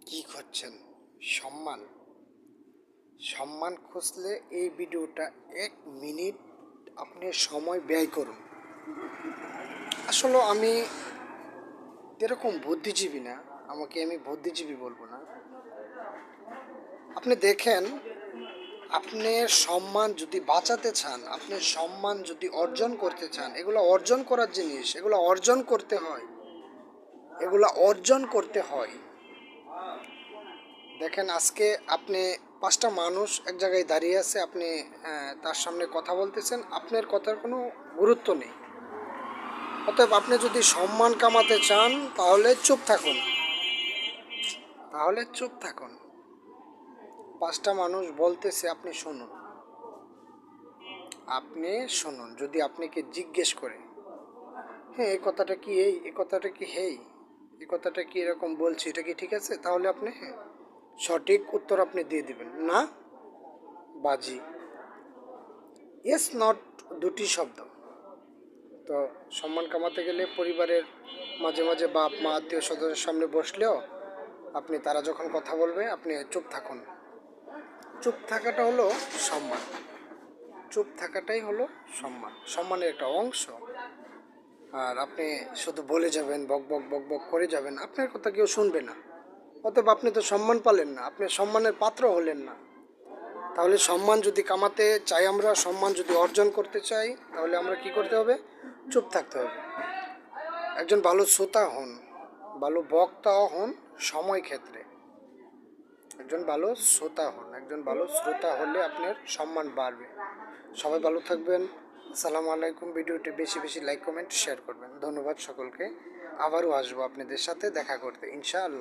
কি করছেন? সম্মান সম্মান খুঁজলে এই ভিডিওটা 1 মিনিট আপনি সময় ব্যয় করুন। আসলে আমি এরকম বুদ্ধিজীবী না, আমাকে আমি বুদ্ধিজীবী বলবো না। আপনি দেখেন, আপনি সম্মান যদি বাঁচাতে চান, আপনি সম্মান যদি অর্জন করতে চান, এগুলো অর্জন করার জিনিস, এগুলো অর্জন করতে হয়, এগুলো অর্জন করতে হয়। দেখেন, আজকে আপনি 5টা মানুষ এক জায়গায় দাঁড়িয়ে আছে, আপনি তার সামনে কথা বলতেছেন, আপনার কথার কোনো গুরুত্ব নেই। অতএব আপনি যদি সম্মান কামাতে চান তাহলে চুপ থাকুন, তাহলে চুপ থাকুন। 5টা মানুষ বলতেছে, আপনি শুনুন, আপনি শুনুন। যদি আপনাকে জিজ্ঞেস করে, হ্যাঁ এই কথাটা কি, এই কথাটা কি, এই কথাটা কি এরকম বলছি, এটা কি ঠিক আছে, তাহলে আপনি সঠিক উত্তর আপনি দিয়ে দিবেন, না বাজি। ইয়েস নট, দুটি শব্দ। তো সম্মান কামাতে গেলে পরিবারের মাঝে মাঝে বাপ মা আত্মীয় স্বজনের সামনে বসলেও আপনি, তারা যখন কথা বলবে আপনি চুপ থাকুন। চুপ থাকাটা হলো সম্মান, চুপ থাকাটাই হলো সম্মান, সম্মানের একটা অংশ। আর আপনি শুধু বলে যাবেন, বক বক বক বক করে যাবেন, আপনার কথা কেউ শুনবে না। অতএব আপনি তো সম্মান পালেন না, আপনি সম্মানের পাত্র হলেন না। তাহলে সম্মান যদি কামাতে চাই, আমরা সম্মান যদি অর্জন করতে চাই, তাহলে আমরা কি করতে হবে? চুপ থাকতে হবে। একজন ভালো শ্রোতা হন, ভালো বক্তাও হন সময় ক্ষেত্রে। একজন ভালো শ্রোতা হন, একজন ভালো শ্রোতা হলে আপনার সম্মান বাড়বে। সবাই ভালো থাকবেন। আসসালামু আলাইকুম। ভিডিওটি বেশি বেশি লাইক কমেন্ট শেয়ার করবেন। ধন্যবাদ সকলকে। আবারও আসবো আপনাদের সাথে দেখা করতে, ইনশাআল্লাহ।